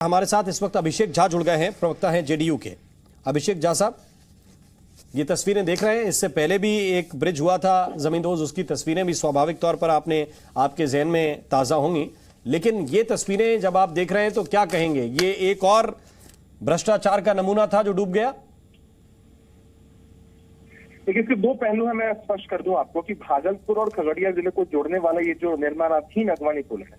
हमारे साथ इस वक्त अभिषेक झा जुड़ गए हैं, प्रवक्ता हैं जेडीयू के। अभिषेक झा साहब, ये तस्वीरें देख रहे हैं, इससे पहले भी एक ब्रिज हुआ था जमींदोज, उसकी तस्वीरें भी स्वाभाविक तौर पर आपके जहन में ताज़ा होंगी, लेकिन ये तस्वीरें जब आप देख रहे हैं तो क्या कहेंगे, ये एक और भ्रष्टाचार का नमूना था जो डूब गया? देखिए, इसके दो पहलू हैं। मैं स्पष्ट कर दूं आपको कि भागलपुर और खगड़िया जिले को जोड़ने वाला ये जो निर्माणाधीन अगवानी पुल है,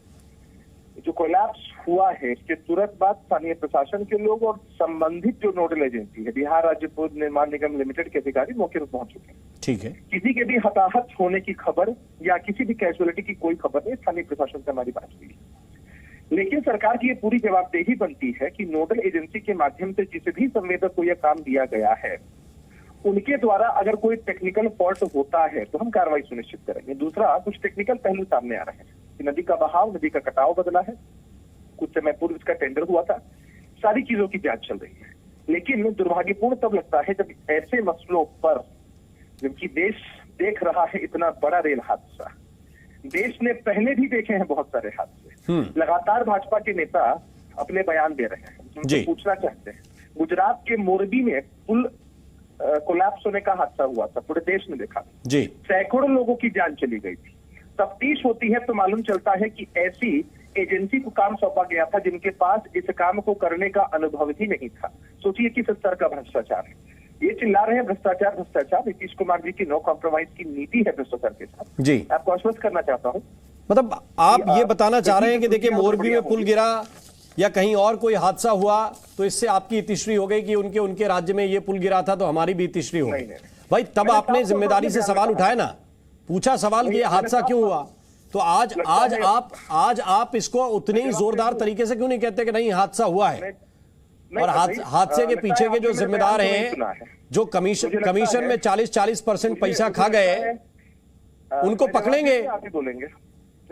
जो कोलैप्स हुआ है, इसके तुरंत बाद स्थानीय प्रशासन के लोग और संबंधित जो नोडल एजेंसी है बिहार राज्य पुल निर्माण निगम लिमिटेड के अधिकारी मौके पर पहुंच चुके हैं। ठीक है, किसी के भी हताहत होने की खबर या किसी भी कैजुअलिटी की कोई खबर नहीं स्थानीय प्रशासन से हमारी बात हुई। लेकिन सरकार की ये पूरी जवाबदेही बनती है कि नोडल एजेंसी के माध्यम से जिस भी संवेदक को यह काम दिया गया है, उनके द्वारा अगर कोई टेक्निकल फॉल्ट होता है तो हम कार्रवाई सुनिश्चित करेंगे। दूसरा, कुछ टेक्निकल पहलू सामने आ रहे हैं कि नदी का बहाव, नदी का कटाव बदला है, कुछ समय पूर्व इसका टेंडर हुआ था, सारी चीजों की जांच चल रही है। लेकिन दुर्भाग्यपूर्ण तब लगता है जब ऐसे मसलों पर, जबकि देश देख रहा है इतना बड़ा रेल हादसा, देश ने पहले भी देखे हैं बहुत सारे हादसे, लगातार भाजपा के नेता अपने बयान दे रहे हैं, उनसे पूछना चाहते हैं। गुजरात के मोरबी में पुल कोलैप्स होने का हादसा हुआ था, पूरे देश ने देखा जी, सैकड़ों लोगों की जान चली गई थी। तफ्तीश होती है तो मालूम चलता है कि ऐसी एजेंसी को काम सौंपा गया था जिनके पास इस काम को करने का अनुभव ही नहीं था। सोचिए किस स्तर का भ्रष्टाचार है। ये चिल्ला रहे हैं भ्रष्टाचार भ्रष्टाचार, नीतीश कुमार जी की नो कॉम्प्रोमाइज की नीति है भ्रष्टाचार के साथ। जी, आपको आश्वस्त करना चाहता हूँ, मतलब आप ये बताना चाह रहे हैं कि देखिए मोरबी में पुल गिरा या कहीं और कोई हादसा हुआ तो इससे आपकी इतिश्री हो गई कि उनके राज्य में ये पुल गिरा था तो हमारी भी इतिश्री हो गई। भाई तब आपने जिम्मेदारी से सवाल उठाया ना, पूछा सवाल कि ये हादसा क्यों हुआ, तो आज आप इसको उतने ही जोरदार तरीके से क्यों नहीं कहते कि नहीं हादसा हुआ है? और हादसे के पीछे के जो जिम्मेदार हैं, जो कमीशन में 40% पैसा खा गए, उनको पकड़ेंगे? आप ही बोलेंगे,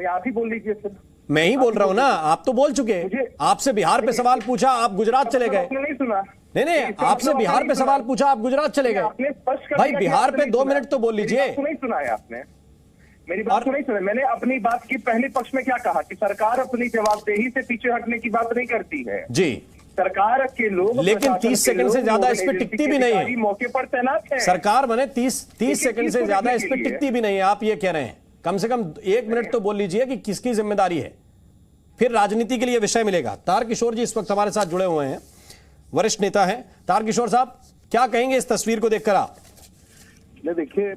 आप ही बोल लीजिए सर। मैं ही बोल रहा हूं ना, आप तो बोल चुके। आपसे बिहार पे सवाल पूछा, आप गुजरात चले गए। नहीं सुना? नहीं, आपसे बिहार पे सवाल पूछा, आप गुजरात चले गए। भाई बिहार पे 2 मिनट तो बोल लीजिए। नहीं सुना है आपने मेरी बात को? नहीं सुना। मैंने अपनी बात की पहले पक्ष में क्या कहा कि सरकार अपनी जवाबदेही से पीछे हटने की बात नहीं करती है जी। सरकार के लोग, लेकिन 30 सेकंड से ज्यादा इस पे टिकती भी नहीं है, मौके पर तैनात है सरकार। मैंने 30 सेकंड से ज्यादा इस पे टिकती भी नहीं है। आप ये कह रहे हैं, कम से कम 1 मिनट तो बोल लीजिए कि किसकी जिम्मेदारी है, फिर राजनीति के लिए विषय मिलेगा। तारकिशोर जी इस वक्त हमारे साथ जुड़े हुए हैं, वरिष्ठ नेता हैं। तारकिशोर साहब, क्या कहेंगे इस तस्वीर को देखकर आप? देखिए,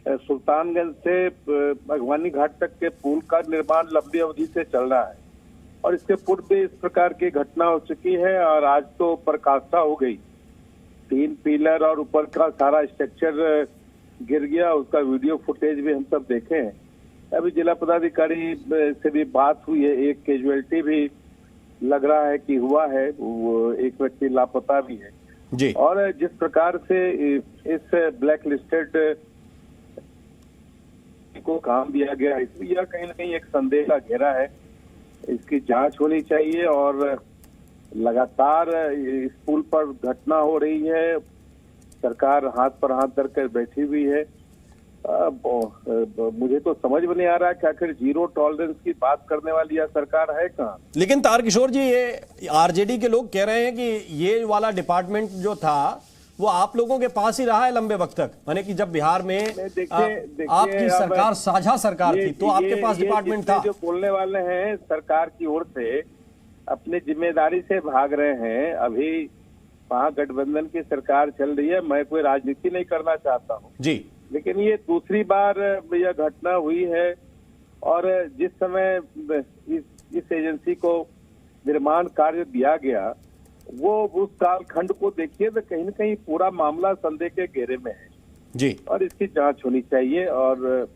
सुल्तानगंज से अगवानी घाट तक के पुल का निर्माण लंबी अवधि से चल रहा है और इसके पूर्व भी इस प्रकार की घटना हो चुकी है और आज तो पराकाष्ठा हो गई। 3 पिलर और ऊपर का सारा स्ट्रक्चर गिर गया, उसका वीडियो फुटेज भी हम सब देखे हैं। अभी जिला पदाधिकारी से भी बात हुई है, एक कैजुअलिटी भी लग रहा है कि हुआ है, वो एक व्यक्ति लापता भी है जी। और जिस प्रकार से इस ब्लैक लिस्टेड को काम दिया गया, इसमें यह कहीं ना कहीं एक संदेह का घेरा है। इसकी जांच होनी चाहिए और लगातार इस पुल पर घटना हो रही है, सरकार हाथ पर हाथ धरकर बैठी हुई है। मुझे तो समझ में नहीं आ रहा कि आखिर जीरो टॉलरेंस की बात करने वाली यह सरकार है कहाँ। लेकिन तारकिशोर जी, ये आरजेडी के लोग कह रहे हैं कि ये वाला डिपार्टमेंट जो था वो आप लोगों के पास ही रहा है लंबे वक्त तक, माने कि जब बिहार में आपकी सरकार साझा सरकार थी तो आपके पास डिपार्टमेंट था। जो बोलने वाले हैं सरकार की ओर से अपनी जिम्मेदारी से भाग रहे हैं। अभी महागठबंधन की सरकार चल रही है, मैं कोई राजनीति नहीं करना चाहता हूँ जी, लेकिन ये दूसरी बार यह घटना हुई है और जिस समय इस एजेंसी को निर्माण कार्य दिया गया वो उस कालखंड को देखिए तो कहीं न कहीं पूरा मामला संदेह के घेरे में है जी, और इसकी जांच होनी चाहिए। और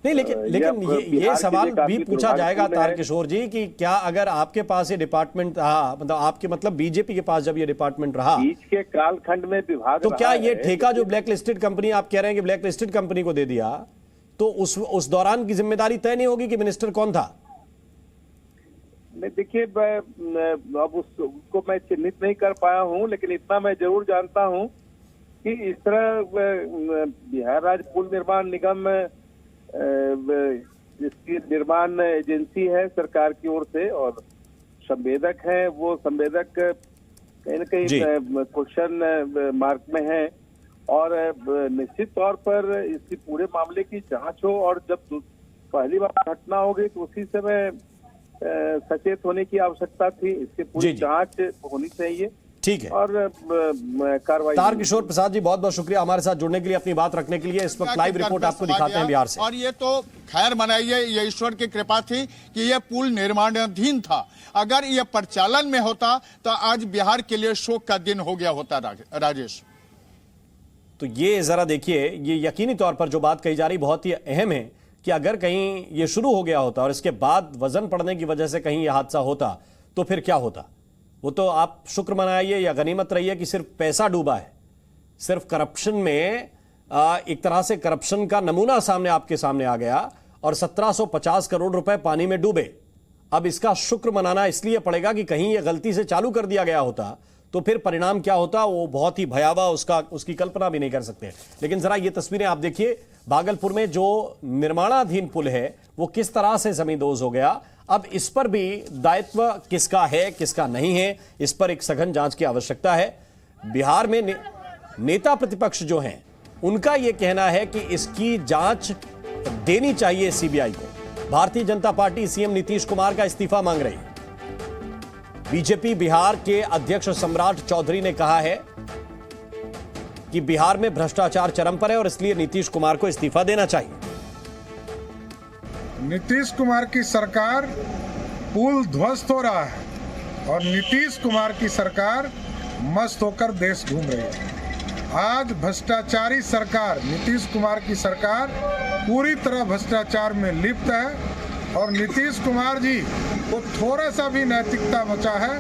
नहीं, लेकिन ये सवाल भी पूछा जाएगा तारकिशोर जी कि क्या अगर आपके पास ये डिपार्टमेंट रहा, मतलब आपके मतलब बीजेपी के पास जब ये डिपार्टमेंट रहा बीच के कालखंड में विभाग, तो क्या ये ठेका जो ब्लैक लिस्टेड कंपनी, आप कह रहे हैं कि ब्लैक लिस्टेड कंपनी को दे दिया, तो उस दौरान की जिम्मेदारी तय नहीं होगी कि मिनिस्टर कौन था? नहीं, देखिए अब उसको मैं चिन्हित नहीं कर पाया हूं, लेकिन इतना मैं जरूर जानता हूं कि इस तरह बिहार राज्य पुल निर्माण निगम जिसकी निर्माण एजेंसी है सरकार की ओर से और संवेदक हैं वो संवेदक कहीं न कहीं क्वेश्चन मार्क में है। और निश्चित तौर पर इसकी पूरे मामले की जांच हो, और जब पहली बार घटना हो गई तो उसी समय सचेत होने की आवश्यकता थी। इसकी पूरी जांच होनी चाहिए। ठीक है। और कार्रवाई। तारकिशोर प्रसाद जी, बहुत बहुत शुक्रिया हमारे साथ जुड़ने के लिए, अपनी बात रखने के लिए। इस वक्त लाइव रिपोर्ट आपको दिखाते हैं बिहार से। और ये तो खैर मनाइए, ये ईश्वर की कृपा थी कि ये पुल निर्माणाधीन था। अगर ये परिचालन में होता तो आज बिहार के लिए शोक का दिन हो गया होता। राजेश, तो ये जरा देखिए, ये यकीनी तौर पर जो बात कही जा रही बहुत ही अहम है कि अगर कहीं ये शुरू हो गया होता और इसके बाद वजन पड़ने की वजह से कहीं यह हादसा होता तो फिर क्या होता। वो तो आप शुक्र मनाइए या गनीमत रहिए कि सिर्फ पैसा डूबा है, सिर्फ करप्शन में एक तरह से करप्शन का नमूना सामने आपके सामने आ गया और 1750 करोड़ रुपए पानी में डूबे। अब इसका शुक्र मनाना इसलिए पड़ेगा कि कहीं यह गलती से चालू कर दिया गया होता तो फिर परिणाम क्या होता वो बहुत ही भयावह, उसकी कल्पना भी नहीं कर सकते। लेकिन जरा ये तस्वीरें आप देखिए, भागलपुर में जो निर्माणाधीन पुल है वो किस तरह से जमींदोज हो गया। अब इस पर भी दायित्व किसका है किसका नहीं है, इस पर एक सघन जांच की आवश्यकता है। बिहार में नेता प्रतिपक्ष जो हैं उनका यह कहना है कि इसकी जांच देनी चाहिए सीबीआई को। भारतीय जनता पार्टी सीएम नीतीश कुमार का इस्तीफा मांग रही है। बीजेपी बिहार के अध्यक्ष सम्राट चौधरी ने कहा है कि बिहार में भ्रष्टाचार चरम पर है और इसलिए नीतीश कुमार को इस्तीफा देना चाहिए। नीतीश कुमार की सरकार पुल ध्वस्त हो रहा है और नीतीश कुमार की सरकार मस्त होकर देश घूम रही है। आज भ्रष्टाचारी सरकार, नीतीश कुमार की सरकार पूरी तरह भ्रष्टाचार में लिप्त है और नीतीश कुमार जी को थोड़ा सा भी नैतिकता बचा है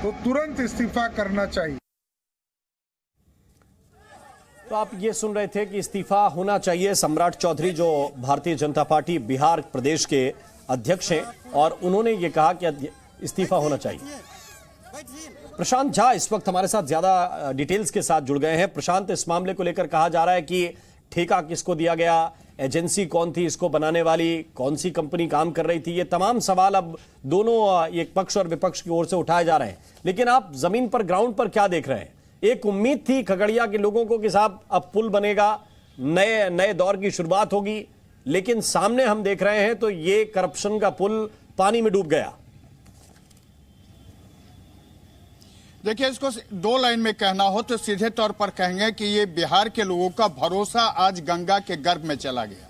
तो तुरंत इस्तीफा करना चाहिए। तो आप ये सुन रहे थे कि इस्तीफा होना चाहिए। सम्राट चौधरी जो भारतीय जनता पार्टी बिहार प्रदेश के अध्यक्ष हैं और उन्होंने ये कहा कि इस्तीफा होना चाहिए। प्रशांत झा इस वक्त हमारे साथ ज्यादा डिटेल्स के साथ जुड़ गए हैं। प्रशांत, इस मामले को लेकर कहा जा रहा है कि ठेका किसको दिया गया, एजेंसी कौन थी इसको बनाने वाली, कौन सी कंपनी काम कर रही थी, ये तमाम सवाल अब दोनों एक पक्ष और विपक्ष की ओर से उठाए जा रहे हैं। लेकिन आप जमीन पर, ग्राउंड पर क्या देख रहे हैं? एक उम्मीद थी खगड़िया के लोगों को कि साहब अब पुल बनेगा, नए दौर की शुरुआत होगी, लेकिन सामने हम देख रहे हैं तो ये करप्शन का पुल पानी में डूब गया। देखिए, इसको दो लाइन में कहना हो तो सीधे तौर पर कहेंगे कि ये बिहार के लोगों का भरोसा आज गंगा के गर्भ में चला गया।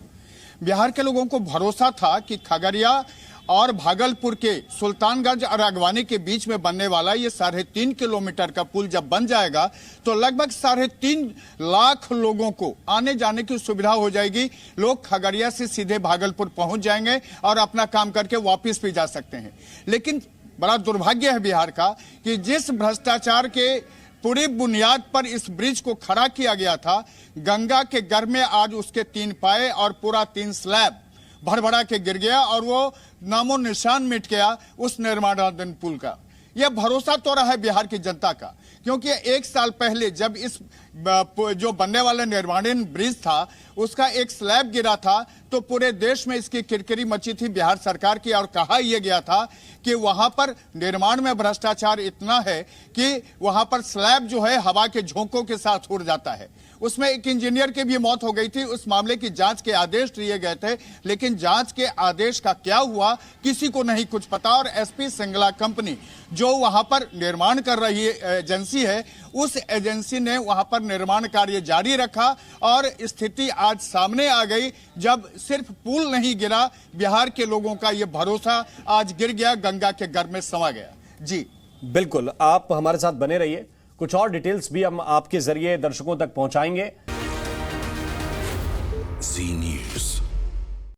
बिहार के लोगों को भरोसा था कि खगड़िया और भागलपुर के सुल्तानगंज और अगवानी के बीच में बनने वाला ये 3.5 किलोमीटर का पुल जब बन जाएगा तो लगभग 3.5 लाख लोगों को आने जाने की सुविधा हो जाएगी। लोग खगड़िया से सीधे भागलपुर पहुंच जाएंगे और अपना काम करके वापस भी जा सकते हैं। लेकिन बड़ा दुर्भाग्य है बिहार का कि जिस भ्रष्टाचार के पूरी बुनियाद पर इस ब्रिज को खड़ा किया गया था, गंगा के गर्भ में आज उसके 3 पाए और पूरा 3 स्लैब भड़बड़ा के गिर गया और वो नामो निशान मिट गया उस निर्माणाधीन पुल का। यह भरोसा तो रहा है बिहार की जनता का, क्योंकि 1 साल पहले जब इस जो बनने वाला निर्माणाधीन ब्रिज था उसका एक स्लैब गिरा था तो पूरे देश में इसकी किरकिरी मची थी बिहार सरकार की और कहा यह गया था कि वहां पर निर्माण में भ्रष्टाचार इतना है कि वहां पर स्लैब जो है हवा के झोंकों के साथ उड़ जाता है। उसमें एक इंजीनियर की भी मौत हो गई थी। उस मामले की जांच के आदेश दिए गए थे, लेकिन जांच के आदेश का क्या हुआ किसी को नहीं कुछ पता। और एसपी सिंगला कंपनी जो वहां पर निर्माण कर रही एजेंसी है, उस एजेंसी ने वहां पर निर्माण कार्य जारी रखा और स्थिति आज सामने आ गई जब सिर्फ पुल नहीं गिरा, बिहार के लोगों का यह भरोसा आज गिर गया, गंगा के गर्भ में समा गया। जी बिल्कुल, आप हमारे साथ बने रहिए, कुछ और डिटेल्स भी हम आपके जरिए दर्शकों तक पहुंचाएंगे।